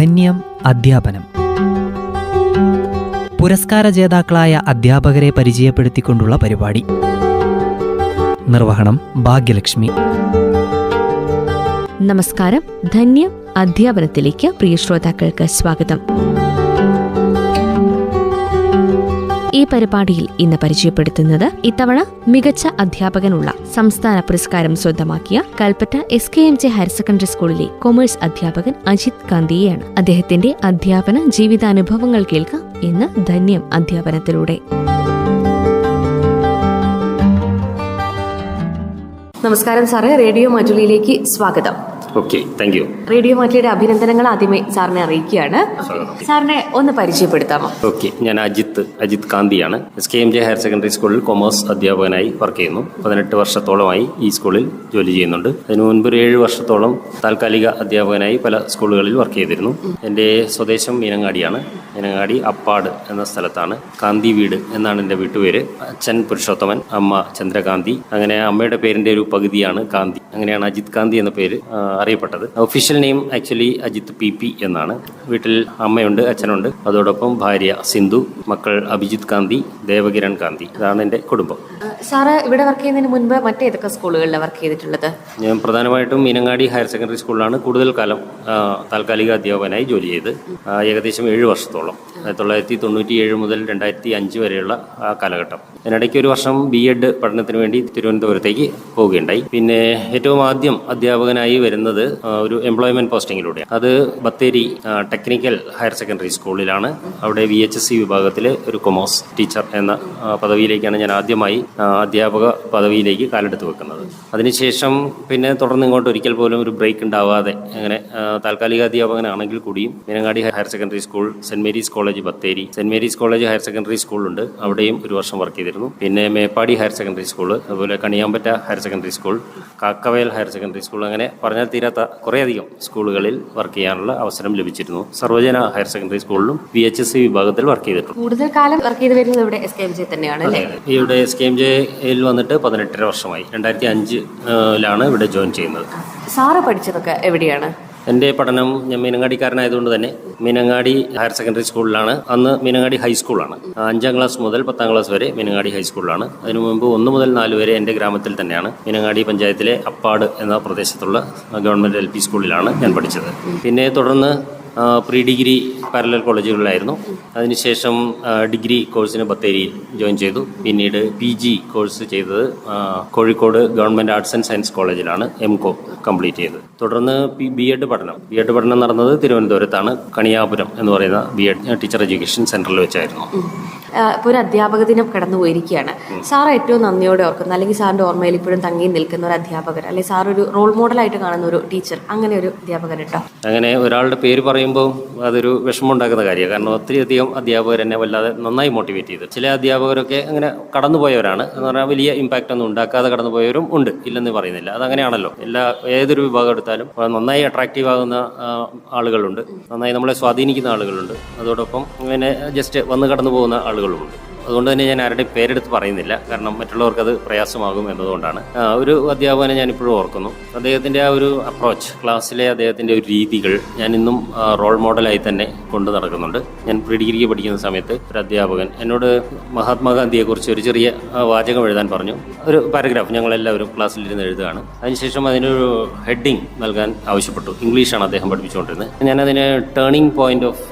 ധന്യം അധ്യാപനം. പുരസ്കാര ജേതാക്കളായ അധ്യാപകരെ പരിചയപ്പെടുത്തിക്കൊണ്ടുള്ള പരിപാടി. നിർവഹണം ഭാഗ്യലക്ഷ്മി. നമസ്കാരം. ധന്യം അധ്യാപനത്തിലേക്ക് പ്രിയ ശ്രോതാക്കൾക്ക് സ്വാഗതം. ഈ പരിപാടിയിൽ ഇന്ന് പരിചയപ്പെടുത്തുന്നത് ഇത്തവണ മികച്ച അധ്യാപകനുള്ള സംസ്ഥാന പുരസ്കാരം സ്വന്തമാക്കിയ കൽപ്പറ്റ SKMJ ഹയർ സെക്കൻഡറി സ്കൂളിലെ കൊമേഴ്സ് അധ്യാപകൻ അജിത് കാന്തിയെയാണ്. അദ്ദേഹത്തിന്റെ അധ്യാപന ജീവിതാനുഭവങ്ങൾ കേൾക്കാം ഇന്ന് ധന്യം അധ്യാപനത്തിലൂടെ. നമസ്കാരം സാറേ, റേഡിയോ മാറ്റുലിയിലേക്ക് സ്വാഗതം. Okay, thank you. റേഡിയോ മാറ്റുലിയുടെ അഭിനന്ദനങ്ങൾ ആദ്യമേ സാറിനെ അറിയിക്കുകയാണ്. സാറിനെ ഒന്ന് പരിചയപ്പെടുത്താമോ? ഓക്കെ, ഞാൻ അജിത് കാന്തിയാണ്. SKMJ ഹയർ സെക്കൻഡറി സ്കൂളിൽ കൊമേഴ്സ് അധ്യാപകനായി വർക്ക് ചെയ്യുന്നു. 18 വർഷത്തോളമായി ഈ സ്കൂളിൽ ജോലി ചെയ്യുന്നുണ്ട്. അതിനു മുൻപ് ഒരു 7 വർഷത്തോളം താൽക്കാലിക അധ്യാപകനായി പല സ്കൂളുകളിൽ വർക്ക് ചെയ്തിരുന്നു. എൻ്റെ സ്വദേശം മീനങ്ങാടിയാണ്. മീനങ്ങാടി അപ്പാട് എന്ന സ്ഥലത്താണ്. കാന്തി വീട് എന്നാണ് എൻ്റെ വീട്ടുപേര്. അച്ഛൻ പുരുഷോത്തമൻ, അമ്മ ചന്ദ്രകാന്തി. അങ്ങനെ അമ്മയുടെ പേരിൻ്റെ ഒരു പകുതിയാണ് കാന്തി. അങ്ങനെയാണ് അജിത് കാന്തി എന്ന പേര് അറിയപ്പെട്ടത്. Official name actually Ajith PP എന്നാണ്. വീട്ടിൽ അമ്മയുണ്ട്, അച്ഛനുണ്ട്, അതോടൊപ്പം ഭാര്യ സിന്ധു, മക്കൾ അഭിജിത് കാന്തി, ദേവകിരൺ കാന്തി. ഇതാണ് എൻ്റെ കുടുംബം. സാറ് ഇവിടെ വർക്ക് ചെയ്യുന്നതിന് മുൻപ് മറ്റേതൊക്കെ സ്കൂളുകളിലാണ് വർക്ക് ചെയ്തിട്ടുള്ളത്? ഞാൻ പ്രധാനമായിട്ടും മീനങ്ങാടി ഹയർ സെക്കൻഡറി സ്കൂളിലാണ് കൂടുതൽ കാലം താൽക്കാലിക അധ്യാപകനായി ജോലി ചെയ്ത്. ഏകദേശം 7 വർഷത്തോളം, 1997 മുതൽ 2005 വരെയുള്ള ആ കാലഘട്ടം. അതിനിടയ്ക്ക് ഒരു വർഷം B.Ed പഠനത്തിന് വേണ്ടി തിരുവനന്തപുരത്തേക്ക് പോവുകയുണ്ടായി. പിന്നെ ഏറ്റവും ആദ്യം അധ്യാപകനായി വരുന്നത് ഒരു എംപ്ലോയ്മെന്റ് പോസ്റ്റിങ്ങിലൂടെ. അത് ബത്തേരി ടെക്നിക്കൽ ഹയർ സെക്കൻഡറി സ്കൂളിലാണ്. അവിടെ VHSC വിഭാഗത്തിലെ ഒരു കൊമേഴ്സ് ടീച്ചർ എന്ന പദവിയിലേക്കാണ് ഞാൻ ആദ്യമായി അധ്യാപക പദവിയിലേക്ക് കാലെടുത്ത് വെക്കുന്നത്. അതിനുശേഷം പിന്നെ തുടർന്ന് ഇങ്ങോട്ട് ഒരിക്കൽ പോലും ഒരു ബ്രേക്ക് ഉണ്ടാവാതെ അങ്ങനെ താൽക്കാലിക അധ്യാപകനാണെങ്കിൽ കൂടിയും Meenangadi higher secondary school, saint Mary's college Bathery, saint Mary's college higher secondary സ്കൂളുണ്ട്, അവിടെയും ഒരു വർഷം വർക്ക് ചെയ്തിരുന്നു. പിന്നെ മേപ്പാടി ഹയർ സെക്കൻഡറി സ്കൂൾ, അതുപോലെ Kaniyambetta higher secondary school, Kakkavayal higher secondary school, അങ്ങനെ പറഞ്ഞാൽ തീരാത്ത കുറേയധികം സ്കൂളുകളിൽ വർക്ക് ചെയ്യാനുള്ള അവസരം ലഭിച്ചിരുന്നു. സർവജന ഹയർ സെക്കൻഡറി സ്കൂളിലും VHSC വിഭാഗത്തിൽ വർക്ക് ചെയ്തിട്ടുണ്ട്. കൂടുതൽ കാലം വർക്ക് ചെയ്ത് വരുന്നത് ഇവിടെ SKMJ തന്നെയാണ്. ഇവിടെ SKMJയിൽ വന്നിട്ട് 18 വർഷമായി. 2005 ഇവിടെ ജോയിൻ ചെയ്യുന്നത്. സാറ് പഠിച്ചതൊക്കെ എവിടെയാണ്? എൻ്റെ പഠനം, ഞാൻ മീനങ്ങാടിക്കാരനായതുകൊണ്ട് തന്നെ മീനങ്ങാടി ഹയർ സെക്കൻഡറി സ്കൂളിലാണ്. അന്ന് മീനങ്ങാടി ഹൈസ്കൂളാണ്. 5ാം ക്ലാസ് മുതൽ 10ാം ക്ലാസ് വരെ മീനങ്ങാടി ഹൈസ്കൂളിലാണ്. അതിനു മുമ്പ് 1 മുതൽ 4 വരെ എൻ്റെ ഗ്രാമത്തിൽ തന്നെയാണ്. മീനങ്ങാടി പഞ്ചായത്തിലെ അപ്പാട് എന്ന പ്രദേശത്തുള്ള ഗവൺമെൻറ് LP സ്കൂളിലാണ് ഞാൻ പഠിച്ചത്. പിന്നെ തുടർന്ന് പ്രീ ഡിഗ്രി പാരലൽ കോളേജുകളിലായിരുന്നു. അതിനുശേഷം ഡിഗ്രി കോഴ്സിന് ബത്തേരിയിൽ ജോയിൻ ചെയ്തു. പിന്നീട് PG കോഴ്സ് ചെയ്തത് Kozhikode government arts and science കോളേജിലാണ് MCom കംപ്ലീറ്റ് ചെയ്തത്. തുടർന്ന് B.Ed പഠനം നടന്നത് തിരുവനന്തപുരത്താണ്. കണിയാപുരം എന്ന് പറയുന്ന B.Ed ടീച്ചർ എഡ്യൂക്കേഷൻ സെൻറ്ററിൽ വെച്ചായിരുന്നു. ഇപ്പോൾ ഒരു അധ്യാപക ദിനം കടന്നു പോയിരിക്കുകയാണ്. സാർ ഏറ്റവും നന്ദിയോടെ ഓർക്കുന്ന, അല്ലെങ്കിൽ സാറിൻ്റെ ഓർമ്മയിൽ ഇപ്പോഴും തങ്ങി നിൽക്കുന്ന ഒരു അധ്യാപകർ, അല്ലെങ്കിൽ സാർ ഒരു റോൾ മോഡലായിട്ട് കാണുന്ന ഒരു ടീച്ചർ, അങ്ങനെ ഒരു അധ്യാപകരുണ്ടോ? അങ്ങനെ ഒരാളുടെ പേര് പറയുമ്പോൾ അതൊരു വിഷമമുണ്ടാക്കുന്ന കാര്യമാണ്. കാരണം ഒത്തിരിയധികം അധ്യാപകർ എന്നെ വല്ലാതെ നന്നായി മോട്ടിവേറ്റ് ചെയ്തു. ചില അധ്യാപകരൊക്കെ അങ്ങനെ കടന്നുപോയവരാണ് എന്ന് പറഞ്ഞാൽ വലിയ ഇമ്പാക്റ്റ് ഒന്നും ഉണ്ടാക്കാതെ കടന്നുപോയവരും ഉണ്ട്, ഇല്ലെന്ന് പറയുന്നില്ല. അതങ്ങനെയാണല്ലോ. ഏതൊരു വിഭാഗം എടുത്താലും നന്നായി അട്രാക്റ്റീവ് ആകുന്ന ആളുകളുണ്ട്, നന്നായി നമ്മളെ സ്വാധീനിക്കുന്ന ആളുകളുണ്ട്, അതോടൊപ്പം ഇങ്ങനെ ജസ്റ്റ് വന്ന് കടന്നു പോകുന്ന ആളുകളുമുണ്ട്. അതുകൊണ്ട് തന്നെ ഞാൻ ആരുടെ പേരെടുത്ത് പറയുന്നില്ല, കാരണം മറ്റുള്ളവർക്കത് പ്രയാസമാകും എന്നതുകൊണ്ടാണ്. ഒരു അധ്യാപകനെ ഞാനിപ്പോഴും ഓർക്കുന്നു. അദ്ദേഹത്തിൻ്റെ ആ ഒരു അപ്രോച്ച്, ക്ലാസ്സിലെ അദ്ദേഹത്തിൻ്റെ ഒരു രീതികൾ ഞാൻ ഇന്നും റോൾ മോഡലായി തന്നെ കൊണ്ടു നടക്കുന്നുണ്ട്. ഞാൻ പ്രീ ഡിഗ്രിക്ക് പഠിക്കുന്ന സമയത്ത് ഒരു അധ്യാപകൻ എന്നോട് മഹാത്മാഗാന്ധിയെക്കുറിച്ച് ഒരു ചെറിയ വാചകം എഴുതാൻ പറഞ്ഞു. ഒരു പാരഗ്രാഫ് ഞങ്ങളെല്ലാവരും ക്ലാസ്സിലിരുന്ന് എഴുതുകയാണ്. അതിനുശേഷം അതിനൊരു ഹെഡിങ് നൽകാൻ ആവശ്യപ്പെട്ടു. ഇംഗ്ലീഷാണ് അദ്ദേഹം പഠിപ്പിച്ചുകൊണ്ടിരുന്നത്. ഞാനതിന് turning point of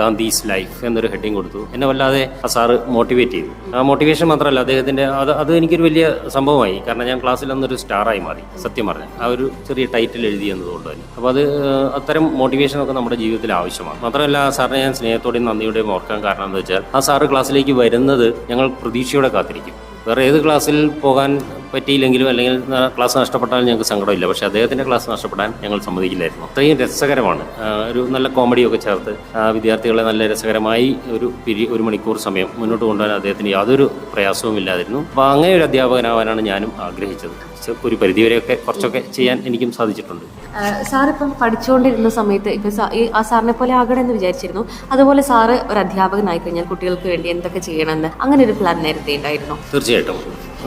Gandhi's life എന്നൊരു ഹെഡിങ് കൊടുത്തു. എന്നെ വല്ലാതെ ആ സാറ് മോട്ടിവേറ്റ് ചെയ്തു. ആ മോട്ടിവേഷൻ മാത്രമല്ല, അദ്ദേഹത്തിൻ്റെ അത് എനിക്കൊരു വലിയ സംഭവമായി. കാരണം ഞാൻ ക്ലാസ്സിൽ അന്നൊരു സ്റ്റാറായി മാറി, സത്യം പറഞ്ഞാൽ. ആ ഒരു ചെറിയ ടൈറ്റിൽ എഴുതി എന്നതുകൊണ്ട് തന്നെ. അപ്പോൾ അത്തരം മോട്ടിവേഷനൊക്കെ നമ്മുടെ ജീവിതത്തിൽ ആവശ്യമാണ്. മാത്രമല്ല, ആ സാറിനെ ഞാൻ സ്നേഹത്തോടെയും നന്ദിയോടെയും ഓർക്കാൻ കാരണം എന്താ വെച്ചാൽ, ആ സാറ് ക്ലാസ്സിലേക്ക് വരുന്നത് ഞങ്ങൾ പ്രതീക്ഷയോടെ കാത്തിരിക്കും. വേറെ ഏത് ക്ലാസ്സിൽ പോകാൻ പറ്റിയില്ലെങ്കിലും അല്ലെങ്കിൽ ക്ലാസ് നഷ്ടപ്പെട്ടാലും ഞങ്ങൾക്ക് സങ്കടമില്ല. പക്ഷേ അദ്ദേഹത്തിൻ്റെ ക്ലാസ് നഷ്ടപ്പെടാൻ ഞങ്ങൾ സമ്മതിക്കില്ലായിരുന്നു. അത്രയും രസകരമാണ്. ഒരു നല്ല കോമഡിയൊക്കെ ചേർത്ത് വിദ്യാർത്ഥികളെ നല്ല രസകരമായി ഒരു മണിക്കൂർ സമയം മുന്നോട്ട് കൊണ്ടുപോകാൻ അദ്ദേഹത്തിന് യാതൊരു പ്രയാസവും ഇല്ലാതിരുന്നു. അപ്പോൾ അങ്ങനെ ഒരു അധ്യാപകനാവാനാണ് ഞാനും ആഗ്രഹിച്ചത്. ഒരു പരിധിവരെയൊക്കെ കുറച്ചൊക്കെ ചെയ്യാൻ എനിക്കും സാധിച്ചിട്ടുണ്ട്. സാറിപ്പം പഠിച്ചുകൊണ്ടിരുന്ന സമയത്ത് ഇപ്പം ആ സാറിനെ പോലെ ആകണമെന്ന് വിചാരിച്ചിരുന്നു. അതുപോലെ സാറ് ഒരു അധ്യാപകനായി കഴിഞ്ഞാൽ കുട്ടികൾക്ക് വേണ്ടി എന്തൊക്കെ ചെയ്യണമെന്ന് അങ്ങനെ ഒരു പ്ലാൻ നേരത്തെ ഉണ്ടായിരുന്നു? തീർച്ചയായിട്ടും.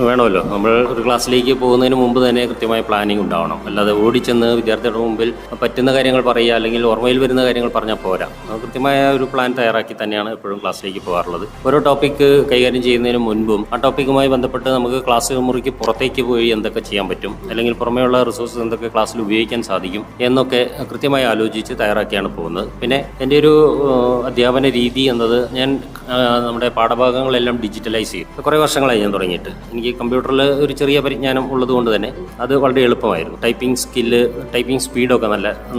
വേണമല്ലോ. നമ്മൾ ഒരു ക്ലാസ്സിലേക്ക് പോകുന്നതിന് മുമ്പ് തന്നെ കൃത്യമായ പ്ലാനിങ് ഉണ്ടാവണം. അല്ലാതെ ഓടിച്ചെന്ന് വിദ്യാർത്ഥികളുടെ മുമ്പിൽ പറ്റുന്ന കാര്യങ്ങൾ പറയുക അല്ലെങ്കിൽ ഓർമ്മയിൽ വരുന്ന കാര്യങ്ങൾ പറഞ്ഞാൽ പോരാ. കൃത്യമായ ഒരു പ്ലാൻ തയ്യാറാക്കി തന്നെയാണ് എപ്പോഴും ക്ലാസ്സിലേക്ക് പോകാറുള്ളത്. ഓരോ ടോപ്പിക്ക് കൈകാര്യം ചെയ്യുന്നതിന് മുൻപും ആ ടോപ്പിക്കുമായി ബന്ധപ്പെട്ട് നമുക്ക് ക്ലാസ് മുറിക്ക് പുറത്തേക്ക് പോയി എന്തൊക്കെ ചെയ്യാൻ പറ്റും, അല്ലെങ്കിൽ പുറമേയുള്ള റിസോഴ്സസ് എന്തൊക്കെ ക്ലാസ്സിൽ ഉപയോഗിക്കാൻ സാധിക്കും എന്നൊക്കെ കൃത്യമായി ആലോചിച്ച് തയ്യാറാക്കിയാണ് പോകുന്നത്. പിന്നെ എൻ്റെ ഒരു അധ്യാപന രീതി എന്നത് ഞാൻ നമ്മുടെ പാഠഭാഗങ്ങളെല്ലാം ഡിജിറ്റലൈസ് ചെയ്യും. കുറേ വർഷങ്ങളായി ഞാൻ തുടങ്ങിയിട്ട്. എനിക്ക് കമ്പ്യൂട്ടറിൽ ഒരു ചെറിയ പരിജ്ഞാനം ഉള്ളതുകൊണ്ട് തന്നെ അത് വളരെ എളുപ്പമായിരുന്നു. ടൈപ്പിംഗ് സ്പീഡൊക്കെ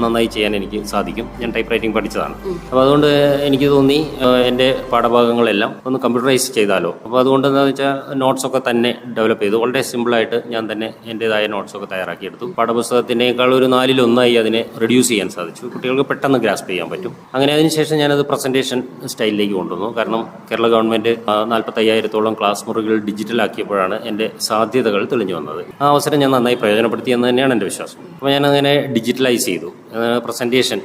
നന്നായി ചെയ്യാൻ എനിക്ക് സാധിക്കും. ഞാൻ ടൈപ്പ് റൈറ്റിംഗ് പഠിച്ചതാണ്. അപ്പോൾ അതുകൊണ്ട് എനിക്ക് തോന്നി എൻ്റെ പാഠഭാഗങ്ങളെല്ലാം ഒന്ന് കമ്പ്യൂട്ടറൈസ് ചെയ്താലോ. അപ്പോൾ അതുകൊണ്ട് എന്താണെന്ന് വെച്ചാൽ നോട്ട്സൊക്കെ തന്നെ ഡെവലപ്പ് ചെയ്തു. വളരെ സിമ്പിളായിട്ട് ഞാൻ തന്നെ എൻ്റേതായ നോട്ട്സൊക്കെ തയ്യാറാക്കിയെടുത്തു. പാഠപുസ്തകത്തിനേക്കാൾ ഒരു 1/4 അതിനെ റെഡ്യൂസ് ചെയ്യാൻ സാധിച്ചു. കുട്ടികൾക്ക് പെട്ടെന്ന് ഗ്രാസ്പ് ചെയ്യാൻ പറ്റും. അങ്ങനെ അതിനുശേഷം ഞാനത് പ്രസൻറ്റേഷൻ സ്റ്റൈലിലേക്ക് കൊണ്ടുവന്നു. കാരണം കേരള ഗവൺമെൻറ് 45,000-ഓളം ക്ലാസ് മുറികൾ ഡിജിറ്റലാക്കിയപ്പോഴാണ് എൻ്റെ സാധ്യതകൾ തെളിഞ്ഞു വന്നത്. ആ അവസരം ഞാൻ നന്നായി പ്രയോജനപ്പെടുത്തിയെന്ന് തന്നെയാണ് എൻ്റെ വിശ്വാസം. അപ്പോൾ ഞാനങ്ങനെ ഡിജിറ്റലൈസ് ചെയ്തു. പ്രസൻറ്റേഷൻ,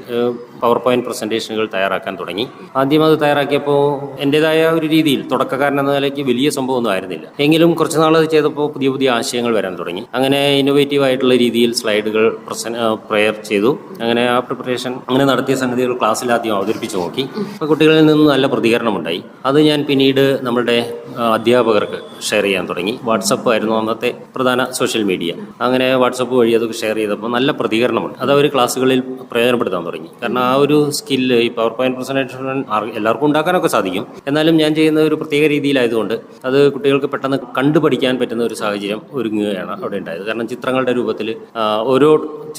പവർ പോയിൻറ്റ് പ്രസൻറ്റേഷനുകൾ തയ്യാറാക്കാൻ തുടങ്ങി. ആദ്യം അത് തയ്യാറാക്കിയപ്പോൾ എൻ്റേതായ ഒരു രീതിയിൽ തുടക്കക്കാരൻ എന്ന നിലയ്ക്ക് വലിയ സംഭവമൊന്നും ആയിരുന്നില്ല. എങ്കിലും കുറച്ച് നാൾ അത് ചെയ്തപ്പോൾ പുതിയ പുതിയ ആശയങ്ങൾ വരാൻ തുടങ്ങി. അങ്ങനെ ഇന്നോവേറ്റീവ് ആയിട്ടുള്ള രീതിയിൽ സ്ലൈഡുകൾ പ്രിപ്പയർ ചെയ്തു. അങ്ങനെ ആ പ്രിപ്പറേഷൻ അങ്ങനെ നടത്തിയ സംഗതികൾ ക്ലാസ്സിൽ ആദ്യം അവതരിപ്പിച്ച് നോക്കി. അപ്പോൾ കുട്ടികളിൽ നിന്ന് നല്ല പ്രതികരണമുണ്ടായി. അത് ഞാൻ പിന്നീട് നമ്മുടെ അധ്യാപകർക്ക് ഷെയർ ചെയ്യാൻ തുടങ്ങി. വാട്സപ്പ് ആയിരുന്നു അന്നത്തെ പ്രധാന സോഷ്യൽ മീഡിയ. അങ്ങനെ വാട്സപ്പ് വഴി അതൊക്കെ ഷെയർ ചെയ്തപ്പോൾ നല്ല പ്രതികരണമുണ്ട്. അത് അവർ ക്ലാസ്സുകളിൽ പ്രയോജനപ്പെടുത്താൻ തുടങ്ങി. കാരണം ആ ഒരു സ്കില്ല്, ഈ പവർ പോയിന്റ് പ്രസന്റേഷൻ എല്ലാവർക്കും ഉണ്ടാക്കാനൊക്കെ സാധിക്കും. എന്നാലും ഞാൻ ചെയ്യുന്ന ഒരു പ്രത്യേക രീതിയിലായതുകൊണ്ട് അത് കുട്ടികൾക്ക് പെട്ടെന്ന് കണ്ടുപഠിക്കാൻ പറ്റുന്ന ഒരു സാഹചര്യം ഒരുങ്ങുകയാണ് അവിടെ ഉണ്ടായത്. കാരണം ചിത്രങ്ങളുടെ രൂപത്തിൽ ഓരോ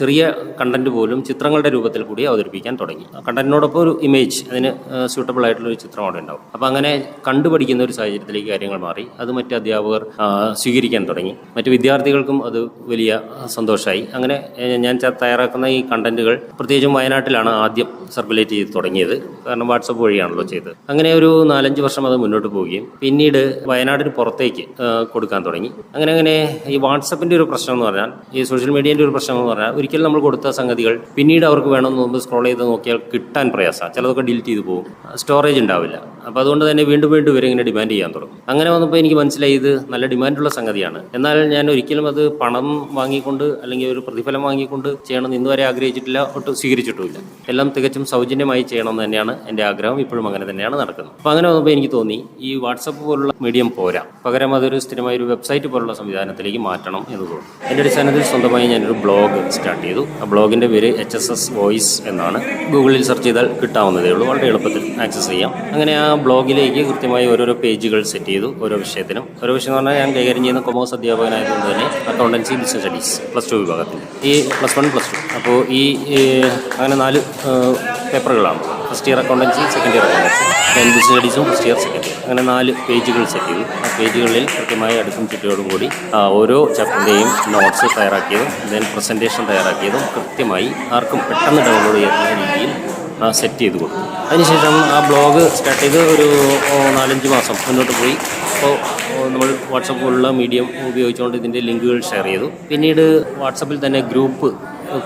ചെറിയ കണ്ടന്റ് പോലും ചിത്രങ്ങളുടെ രൂപത്തിൽ കൂടി അവതരിപ്പിക്കാൻ തുടങ്ങി. കണ്ടന്റിനോടൊപ്പം ഒരു ഇമേജ്, അതിന് സ്യൂട്ടബിൾ ആയിട്ടുള്ള ഒരു ചിത്രം അവിടെ ഉണ്ടാവും. അപ്പോൾ അങ്ങനെ കണ്ടുപഠിക്കുന്ന ഒരു സാഹചര്യത്തിലേക്ക് കാര്യങ്ങൾ മാറി. അത് മറ്റ് അധ്യാപകർ സ്വീകരിക്കാൻ തുടങ്ങി. മറ്റ് വിദ്യാർത്ഥികൾക്കും അത് വലിയ സന്തോഷമായി. അങ്ങനെ ഞാൻ തയ്യാറാക്കുന്ന ഈ കണ്ടന്റുകൾ പ്രത്യേകിച്ചും വയനാട്ടിലാണ് ആദ്യം സർക്കുലേറ്റ് ചെയ്ത് തുടങ്ങിയത്. കാരണം വാട്സപ്പ് വഴിയാണല്ലോ ചെയ്തത്. അങ്ങനെ ഒരു 4-5 വർഷം അത് മുന്നോട്ട് പോവുകയും പിന്നീട് വയനാടിന് പുറത്തേക്ക് കൊടുക്കാൻ തുടങ്ങി. അങ്ങനെ ഈ വാട്സപ്പിൻ്റെ ഒരു പ്രശ്നം എന്ന് പറഞ്ഞാൽ, ഈ സോഷ്യൽ മീഡിയൻ്റെ ഒരു പ്രശ്നം എന്ന് പറഞ്ഞാൽ, ഒരിക്കലും നമ്മൾ കൊടുത്ത സംഗതികൾ പിന്നീട് അവർക്ക് വേണമെന്ന് മുമ്പ് സ്ക്രോൾ ചെയ്ത് നോക്കിയാൽ കിട്ടാൻ പ്രയാസമാണ്. ചിലതൊക്കെ ഡിലീറ്റ് ചെയ്ത് പോകും, സ്റ്റോറേജ് ഉണ്ടാവില്ല. അപ്പോൾ അതുകൊണ്ട് തന്നെ വീണ്ടും ഇവരെ ഇങ്ങനെ ഡിമാൻഡ് ചെയ്യാൻ തുടങ്ങും. അങ്ങനെ വന്നപ്പോൾ എനിക്ക് മനസ്സിലായി ഇത് നല്ല ഡിമാൻഡുള്ള സംഗതിയാണ്. എന്നാൽ ഞാൻ ഒരിക്കലും അത് പണം വാങ്ങിക്കൊണ്ട് അല്ലെങ്കിൽ ഒരു പ്രതിഫലം വാങ്ങിക്കൊണ്ട് ചെയ്യണമെന്ന് ഇന്നുവരെ ആഗ്രഹിച്ചിട്ടില്ല, ഒട്ടും സ്വീകരിച്ചിട്ടുമില്ല. എല്ലാം തികച്ചും സൗജന്യമായി ചെയ്യണമെന്ന് തന്നെയാണ് എൻ്റെ ആഗ്രഹം. ഇപ്പോഴും അങ്ങനെ തന്നെയാണ് നടക്കുന്നത്. അപ്പോൾ അങ്ങനെ വന്നപ്പോൾ എനിക്ക് തോന്നി ഈ വാട്സപ്പ് പോലുള്ള മീഡിയം പോരാ, പകരം അതൊരു സ്ഥിരമായ ഒരു വെബ്സൈറ്റ് പോലുള്ള സംവിധാനത്തിലേക്ക് മാറ്റണം എന്ന് തോന്നി. എൻ്റെ അടിസ്ഥാനത്തിൽ സ്വന്തമായി ഞാനൊരു ബ്ലോഗ് സ്റ്റാർട്ട് ചെയ്തു. ആ ബ്ലോഗിൻ്റെ പേര് HSS വോയിസ് എന്നാണ്. ഗൂഗിളിൽ സെർച്ച് ചെയ്താൽ കിട്ടാവുന്നതേ ഉള്ളൂ, വളരെ എളുപ്പത്തിൽ ആക്സസ് ചെയ്യാം. അങ്ങനെ ആ ബ്ലോഗിലേക്ക് കൃത്യമായി ഓരോരോ പേജുകൾ സെറ്റ് ചെയ്തു. ഓരോ വിഷയത്തിനും. ഓരോ വിഷയം എന്ന് പറഞ്ഞാൽ ഞാൻ കൈകാര്യം ചെയ്യുന്ന കൊമേഴ്സ് അധ്യാപകനായതുകൊണ്ട് തന്നെ അക്കൗണ്ടൻസി, ബിസിനസ് സ്റ്റഡീസ് +2 വിഭാഗത്തിൽ ഈ +1 +2. അപ്പോൾ ഈ അങ്ങനെ 4 പേപ്പറുകളാണ്. First year accountancy, second year accountancy, business സ്റ്റഡീസും ഫസ്റ്റ് ഇയർ, സെക്കൻഡ് ഇയർ. അങ്ങനെ 4 പേജുകൾ സെറ്റ് ചെയ്തു. ആ പേജുകളിൽ കൃത്യമായി അടുക്കും ചുറ്റിയോടും കൂടി ഓരോ ചാപ്റ്ററിൻ്റെയും നോട്ട്സ് തയ്യാറാക്കിയതും ദെൻ പ്രസൻറ്റേഷൻ തയ്യാറാക്കിയതും കൃത്യമായി ആർക്കും പെട്ടെന്ന് ഡൗൺലോഡ് ചെയ്യുന്ന രീതിയിൽ സെറ്റ് ചെയ്ത് കൊടുത്തു. അതിനുശേഷം ആ ബ്ലോഗ് സ്റ്റാർട്ട് ചെയ്ത് ഒരു 4-5 മാസം മുന്നോട്ട് പോയി. അപ്പോൾ നമ്മൾ വാട്സപ്പ് പോലുള്ള മീഡിയം ഉപയോഗിച്ചുകൊണ്ട് ഇതിൻ്റെ ലിങ്കുകൾ ഷെയർ ചെയ്തു. പിന്നീട് വാട്സപ്പിൽ തന്നെ ഗ്രൂപ്പ്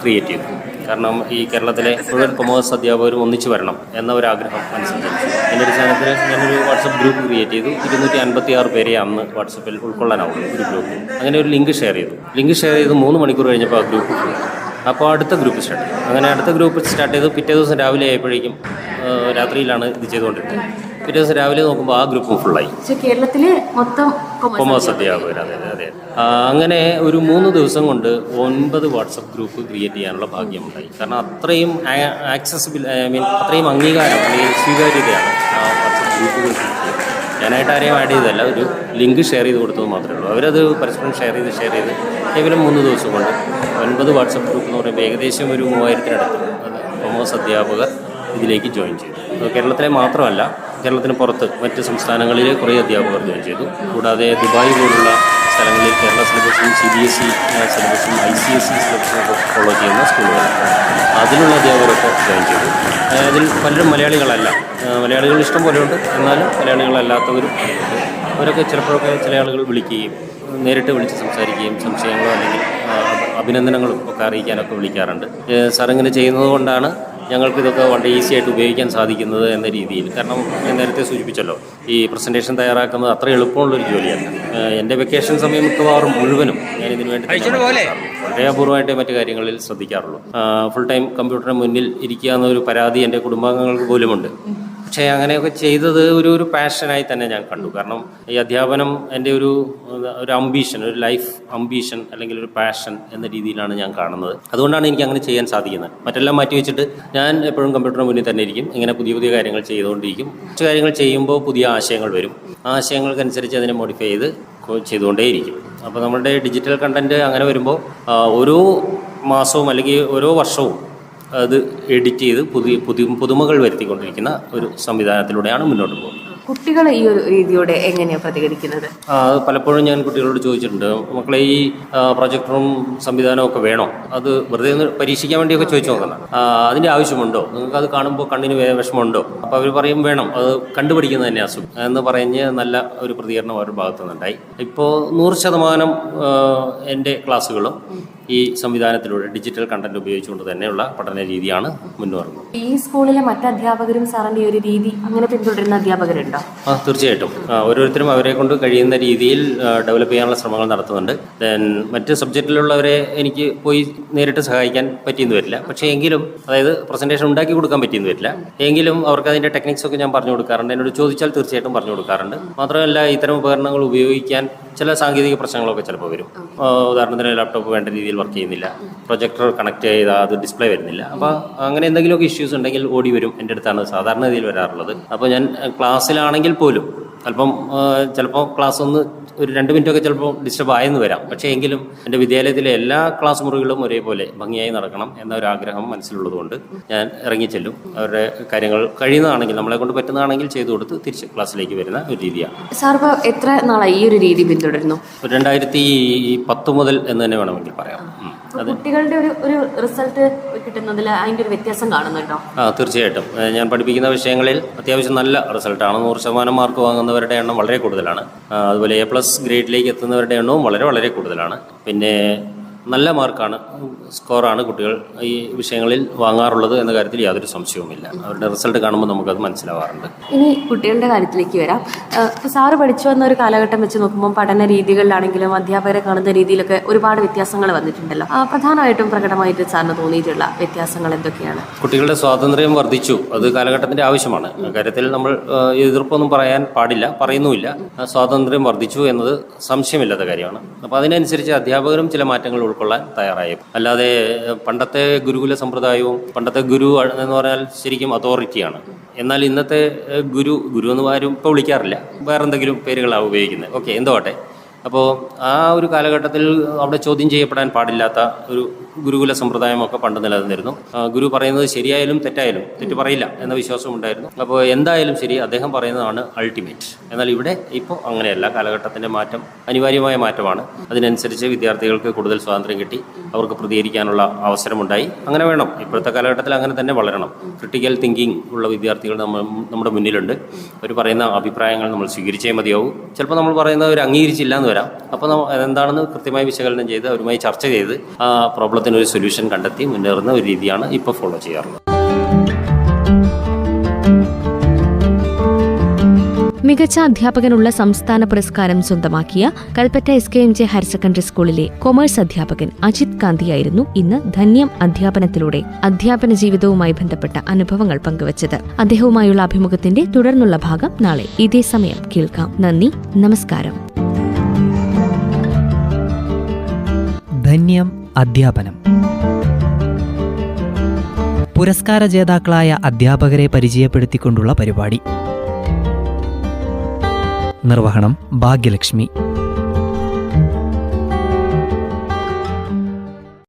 ക്രിയേറ്റ് ചെയ്തു. കാരണം ഈ കേരളത്തിലെ മുഴുവൻ കൊമേഴ്സ് അധ്യാപകരും ഒന്നിച്ചു വരണം എന്ന ഒരാഗ്രഹം മനസ്സിലാക്കി. എൻ്റെ അടിസ്ഥാനത്തിൽ ഞാനൊരു വാട്സപ്പ് ഗ്രൂപ്പ് ക്രിയേറ്റ് ചെയ്തു. 256 പേരെ അന്ന് വാട്സപ്പിൽ ഉൾക്കൊള്ളാനാവുള്ളൂ ഒരു ഗ്രൂപ്പ്. അങ്ങനെ ഒരു ലിങ്ക് ഷെയർ ചെയ്തു. 3 മണിക്കൂർ കഴിഞ്ഞപ്പോൾ ആ ഗ്രൂപ്പ് പോയി. അപ്പോൾ അടുത്ത ഗ്രൂപ്പ് സ്റ്റാർട്ട് ചെയ്തു. അങ്ങനെ അടുത്ത ഗ്രൂപ്പ് സ്റ്റാർട്ട് ചെയ്തു. പിറ്റേ ദിവസം രാവിലെ ആയപ്പോഴേക്കും, രാത്രിയിലാണ് ഇത് ചെയ്തുകൊണ്ടിരുന്നത്, പിറ്റേ ദിവസം രാവിലെ നോക്കുമ്പോൾ ആ ഗ്രൂപ്പും ഫുള്ളായി. കേരളത്തിലെ മൊത്തം കൊമേഴ്സ് അധ്യാപകർ. അതെ. അങ്ങനെ ഒരു 3 ദിവസം കൊണ്ട് 9 വാട്സപ്പ് ഗ്രൂപ്പ് ക്രിയേറ്റ് ചെയ്യാനുള്ള ഭാഗ്യമുണ്ടായി. കാരണം അത്രയും അത്രയും അംഗീകാരം അല്ലെങ്കിൽ സ്വീകാര്യതയാണ് ആ വാട്സപ്പ് ഗ്രൂപ്പുകൾ. ഞാനായിട്ട് ആരെയും ആഡ് ചെയ്തതല്ല, ഒരു ലിങ്ക് ഷെയർ ചെയ്ത് കൊടുത്തത് മാത്രമേ ഉള്ളൂ. അവരത് പരസ്പരം ഷെയർ ചെയ്ത് കേവലം 3 ദിവസം കൊണ്ട് 9 വാട്സപ്പ് ഗ്രൂപ്പ് എന്ന് പറയുമ്പോൾ ഏകദേശം ഒരു 3000-നടുത്ത് കൊമേഴ്സ് അധ്യാപകർ ഇതിലേക്ക് ജോയിൻ ചെയ്തു. കേരളത്തിലെ മാത്രമല്ല, കേരളത്തിന് പുറത്ത് മറ്റ് സംസ്ഥാനങ്ങളിൽ കുറേ അധ്യാപകർ ജോയിൻ ചെയ്തു. കൂടാതെ ദുബായ് പോലുള്ള സ്ഥലങ്ങളിൽ കേരള സിലബസും CBSE സിലബസും ICSE സിലബസും ഫോളോ ചെയ്യുന്ന സ്കൂളുകളുണ്ട്. അതിലുള്ള അധ്യാപകരൊക്കെ ജോയിൻ ചെയ്തു. അതിൽ പലരും മലയാളികളല്ല. മലയാളികൾ ഇഷ്ടം പോലെയുണ്ട്, എന്നാലും മലയാളികളല്ലാത്തവരും അവരൊക്കെ ചിലപ്പോഴൊക്കെ ചില ആളുകൾ വിളിക്കുകയും നേരിട്ട് വിളിച്ച് സംസാരിക്കുകയും സംശയങ്ങളോ അല്ലെങ്കിൽ അഭിനന്ദനങ്ങളും ഒക്കെ അറിയിക്കാനൊക്കെ വിളിക്കാറുണ്ട്. സാർ ഇങ്ങനെ ചെയ്യുന്നത് കൊണ്ടാണ് ഞങ്ങൾക്കിതൊക്കെ വളരെ ഈസി ആയിട്ട് ഉപയോഗിക്കാൻ സാധിക്കുന്നത് എന്ന രീതിയിൽ. കാരണം ഞാൻ നേരത്തെ സൂചിപ്പിച്ചല്ലോ, ഈ പ്രസൻറ്റേഷൻ തയ്യാറാക്കുന്നത് അത്ര എളുപ്പമുള്ളൊരു ജോലിയല്ല. എൻ്റെ വെക്കേഷൻ സമയം മിക്കവാറും മുഴുവനും ഞാൻ ഇതിനു വേണ്ടി വളരെ അപൂർവമായിട്ടേ മറ്റു കാര്യങ്ങളിൽ ശ്രദ്ധിക്കാറുള്ളൂ. ഫുൾ ടൈം കമ്പ്യൂട്ടറിന് മുന്നിൽ ഇരിക്കുക എന്നൊരു പരാതി എൻ്റെ കുടുംബാംഗങ്ങൾക്ക് പോലുമുണ്ട്. പക്ഷേ അങ്ങനെയൊക്കെ ചെയ്തത് ഒരു പാഷനായി തന്നെ ഞാൻ കണ്ടു. കാരണം ഈ അധ്യാപനം എൻ്റെ ഒരു അംബീഷൻ, ഒരു ലൈഫ് അംബീഷൻ അല്ലെങ്കിൽ ഒരു പാഷൻ എന്ന രീതിയിലാണ് ഞാൻ കാണുന്നത്. അതുകൊണ്ടാണ് എനിക്ക് അങ്ങനെ ചെയ്യാൻ സാധിക്കുന്നത്. മറ്റെല്ലാം മാറ്റി വെച്ചിട്ട് ഞാൻ എപ്പോഴും കമ്പ്യൂട്ടറിന് മുന്നിൽ തന്നെ ഇരിക്കും. ഇങ്ങനെ പുതിയ പുതിയ കാര്യങ്ങൾ ചെയ്തുകൊണ്ടിരിക്കും. കുറച്ച് കാര്യങ്ങൾ ചെയ്യുമ്പോൾ പുതിയ ആശയങ്ങൾ വരും. ആ ആശയങ്ങൾക്കനുസരിച്ച് അതിനെ മോഡിഫൈ ചെയ്തുകൊണ്ടേയിരിക്കും. അപ്പോൾ നമ്മുടെ ഡിജിറ്റൽ കണ്ടൻറ്റ് അങ്ങനെ വരുമ്പോൾ ഓരോ മാസവും അല്ലെങ്കിൽ ഓരോ വർഷവും അത് എഡിറ്റ് ചെയ്ത് പുതുമകൾ വരുത്തിക്കൊണ്ടിരിക്കുന്ന ഒരു സംവിധാനത്തിലൂടെയാണ് മുന്നോട്ട് പോകുന്നത്. കുട്ടികൾ ഈ ഒരു രീതിയോടെ എങ്ങനെയാണ് പ്രതികരിക്കുന്നത്? അത് പലപ്പോഴും ഞാൻ കുട്ടികളോട് ചോദിച്ചിട്ടുണ്ട്, മക്കളെ ഈ പ്രൊജക്ടറും സംവിധാനവും ഒക്കെ വേണോ? അത് വെറുതെ ഒന്ന് പരീക്ഷിക്കാൻ വേണ്ടിയൊക്കെ ചോദിച്ചു നോക്കണം. അതിൻ്റെ ആവശ്യമുണ്ടോ? നിങ്ങൾക്ക് അത് കാണുമ്പോൾ കണ്ണിന് വിഷമമുണ്ടോ? അപ്പോൾ അവർ പറയും വേണം, അത് കണ്ടുപിടിക്കുന്നത് തന്നെ അസുഖം എന്ന് പറഞ്ഞ് നല്ല ഒരു പ്രതികരണം അവരുടെ ഭാഗത്തു നിന്നുണ്ടായി. ഇപ്പോൾ 100% എൻ്റെ ക്ലാസ്സുകളും ഈ സംവിധാനത്തിലൂടെ ഡിജിറ്റൽ കണ്ടന്റ് ഉപയോഗിച്ചുകൊണ്ട് തന്നെയുള്ള പഠന രീതിയാണ് മുന്നേറുന്നത്. ഈ സ്കൂളിലെ മറ്റ് അധ്യാപകരും സാറിൻ്റെ ഒരു രീതി അങ്ങനെ പിന്തുടരുന്ന അധ്യാപകരുണ്ടോ? തീർച്ചയായിട്ടും ഓരോരുത്തരും അവരെ കൊണ്ട് കഴിയുന്ന രീതിയിൽ ഡെവലപ്പ് ചെയ്യാനുള്ള ശ്രമങ്ങൾ നടത്തുന്നുണ്ട്. ദെൻ മറ്റ് സബ്ജക്റ്റിലുള്ളവരെ എനിക്ക് പോയി നേരിട്ട് സഹായിക്കാൻ പറ്റിയെന്ന് വരില്ല. പക്ഷേ എങ്കിലും, അതായത് പ്രസൻറ്റേഷൻ ഉണ്ടാക്കി കൊടുക്കാൻ പറ്റിയെന്ന് വരില്ല. എങ്കിലും അവർക്ക് അതിൻ്റെ ടെക്നിക്സ് ഒക്കെ ഞാൻ പറഞ്ഞു കൊടുക്കാറുണ്ട്. എന്നോട് ചോദിച്ചാൽ തീർച്ചയായിട്ടും പറഞ്ഞു കൊടുക്കാറുണ്ട്. മാത്രമല്ല ഇത്തരം ഉപകരണങ്ങൾ ഉപയോഗിക്കാൻ ചില സാങ്കേതിക പ്രശ്നങ്ങളൊക്കെ ചിലപ്പോൾ വരും. ഉദാഹരണത്തിന് ലാപ്ടോപ്പ് വേണ്ട രീതിയിൽ വർക്ക് ചെയ്യുന്നില്ല, പ്രൊജക്ടർ കണക്ട് ചെയ്താൽ അത് ഡിസ്പ്ലേ വരുന്നില്ല. അപ്പോൾ അങ്ങനെ എന്തെങ്കിലുമൊക്കെ ഇഷ്യൂസ് ഉണ്ടെങ്കിൽ ഓടി വരും. എൻ്റെ അടുത്താണ് സാധാരണ രീതിയിൽ വരാറുള്ളത്. അപ്പോൾ ഞാൻ ക്ലാസ്സിലാണെങ്കിൽ പോലും അല്പം ചിലപ്പോൾ ക്ലാസ് ഒന്ന് ഒരു 2 മിനിറ്റൊക്കെ ചിലപ്പോൾ ഡിസ്റ്റർബ് ആയെന്ന് വരാം. പക്ഷേ എങ്കിലും എൻ്റെ വിദ്യാലയത്തിലെ എല്ലാ ക്ലാസ് മുറികളും ഒരേപോലെ ഭംഗിയായി നടക്കണം എന്ന ഒരു ആഗ്രഹം മനസ്സിലുള്ളതുകൊണ്ട് ഞാൻ ഇറങ്ങിച്ചെല്ലും. അവരുടെ കാര്യങ്ങൾ കഴിയുന്നതാണെങ്കിൽ, നമ്മളെ കൊണ്ട് പറ്റുന്നതാണെങ്കിൽ ചെയ്തു കൊടുത്ത് തിരിച്ച് ക്ലാസ്സിലേക്ക് വരുന്ന ഒരു രീതിയാണ്. സാർ ഇപ്പോൾ എത്ര നാളായി ഈ ഒരു രീതി പിന്തുടരുന്നു? 2010 മുതൽ എന്ന് തന്നെ വേണമെങ്കിൽ പറയാം. കുട്ടികളുടെ ഒരു റിസൾട്ട് കിട്ടുന്നതിൽ അതിൻ്റെ ഒരു വ്യത്യാസം കാണുന്നുണ്ടോ? തീർച്ചയായിട്ടും. ഞാൻ പഠിപ്പിക്കുന്ന വിഷയങ്ങളിൽ അത്യാവശ്യം നല്ല റിസൾട്ടാണ്. 100% മാർക്ക് വാങ്ങുന്നവരുടെ എണ്ണം വളരെ കൂടുതലാണ്. അതുപോലെ A+ ഗ്രേഡിലേക്ക് എത്തുന്നവരുടെ എണ്ണവും വളരെ വളരെ കൂടുതലാണ്. പിന്നെ നല്ല മാർക്കാണ്, സ്കോറാണ് കുട്ടികൾ ഈ വിഷയങ്ങളിൽ വാങ്ങാറുള്ളത് എന്ന കാര്യത്തിൽ യാതൊരു സംശയവുമില്ല. അവരുടെ റിസൾട്ട് കാണുമ്പോൾ നമുക്കത് മനസ്സിലാവാറുണ്ട്. ഇനി കുട്ടികളുടെ കാര്യത്തിലേക്ക് വരാം. ഇപ്പോൾ സാറ് പഠിച്ചു വന്ന ഒരു കാലഘട്ടം വെച്ച് നോക്കുമ്പോൾ പഠന രീതികളിലാണെങ്കിലും അധ്യാപകരെ കാണുന്ന രീതിയിലൊക്കെ ഒരുപാട് വ്യത്യാസങ്ങൾ വന്നിട്ടുണ്ടല്ലോ. പ്രധാനമായിട്ടും പ്രകടമായിട്ട് സാറിന് തോന്നിയിട്ടുള്ള വ്യത്യാസങ്ങൾ എന്തൊക്കെയാണ്? കുട്ടികളുടെ സ്വാതന്ത്ര്യം വർദ്ധിച്ചു. അത് കാലഘട്ടത്തിൻ്റെ ആവശ്യമാണ്. കാര്യത്തിൽ നമ്മൾ എതിർപ്പൊന്നും പറയാൻ പാടില്ല, പറയുന്നുമില്ല. സ്വാതന്ത്ര്യം വർദ്ധിച്ചു എന്നത് സംശയമില്ലാത്ത കാര്യമാണ്. അപ്പോൾ അതിനനുസരിച്ച് അധ്യാപകരും ചില മാറ്റങ്ങൾ ഉൾക്കൊള്ളാൻ തയ്യാറായി. അല്ലാതെ പണ്ടത്തെ ഗുരുകുല സമ്പ്രദായവും, പണ്ടത്തെ ഗുരു എന്ന് പറഞ്ഞാൽ ശരിക്കും അതോറിറ്റിയാണ്. എന്നാൽ ഇന്നത്തെ ഗുരു എന്ന് ആരും ഇപ്പോൾ വിളിക്കാറില്ല, വേറെ എന്തെങ്കിലും പേരുകളാണ് ഉപയോഗിക്കുന്നത്. ഓക്കെ, എന്തോട്ടെ. അപ്പോൾ ആ ഒരു കാലഘട്ടത്തിൽ അവിടെ ചോദ്യം ചെയ്യപ്പെടാൻ പാടില്ലാത്ത ഒരു ഗുരുകുല സമ്പ്രദായമൊക്കെ പണ്ട് നിലനിന്നിരുന്നു. ഗുരു പറയുന്നത് ശരിയായാലും തെറ്റായാലും തെറ്റ് പറയില്ല എന്ന വിശ്വാസം ഉണ്ടായിരുന്നു. അപ്പോൾ എന്തായാലും ശരി, അദ്ദേഹം പറയുന്നതാണ് അൾട്ടിമേറ്റ്. എന്നാൽ ഇവിടെ ഇപ്പോൾ അങ്ങനെയല്ല. കാലഘട്ടത്തിൻ്റെ മാറ്റം അനിവാര്യമായ മാറ്റമാണ്. അതിനനുസരിച്ച് വിദ്യാർത്ഥികൾക്ക് കൂടുതൽ സ്വാതന്ത്ര്യം കിട്ടി, അവർക്ക് പ്രതികരിക്കാനുള്ള അവസരമുണ്ടായി. അങ്ങനെ വേണം. ഇപ്പോഴത്തെ കാലഘട്ടത്തിൽ അങ്ങനെ തന്നെ വളരണം. ക്രിട്ടിക്കൽ തിങ്കിങ് ഉള്ള വിദ്യാർത്ഥികൾ നമ്മുടെ മുന്നിലുണ്ട്. അവർ പറയുന്ന അഭിപ്രായങ്ങൾ നമ്മൾ സ്വീകരിച്ചേ മതിയാവും. ചിലപ്പോൾ നമ്മൾ പറയുന്നത് അവർ അംഗീകരിച്ചില്ല എന്ന് വരാം. അപ്പോൾ അതെന്താണെന്ന് കൃത്യമായി വിശകലനം ചെയ്ത് അവരുമായി ചർച്ച ചെയ്ത് ആ പ്രോബ്ലത്തിനൊരു സൊല്യൂഷൻ കണ്ടെത്തി മുന്നേറുന്ന ഒരു രീതിയാണ് ഇപ്പോൾ ഫോളോ ചെയ്യാറുള്ളത്. മികച്ച അധ്യാപകനുള്ള സംസ്ഥാന പുരസ്കാരം സ്വന്തമാക്കിയ കൽപ്പറ്റ SKMJ ഹയർ സെക്കൻഡറി സ്കൂളിലെ കൊമേഴ്സ് അധ്യാപകൻ അജിത് കാന്തിയായിരുന്നു ഇന്ന് ധന്യം അധ്യാപനത്തിലൂടെ അധ്യാപന ജീവിതവുമായി ബന്ധപ്പെട്ട അനുഭവങ്ങൾ പങ്കുവച്ചത്. അദ്ദേഹവുമായുള്ള അഭിമുഖത്തിന്റെ തുടർന്നുള്ള ഭാഗം നാളെ ഇതേ സമയം കേൾക്കാം. നന്ദി, നമസ്കാരം. ധന്യം അധ്യാപനം. പുരസ്കാര ജേതാക്കളായ അധ്യാപകരെ പരിചയപ്പെടുത്തിക്കൊണ്ടുള്ള പരിപാടി. നിർവഹണം ഭാഗ്യലക്ഷ്മി.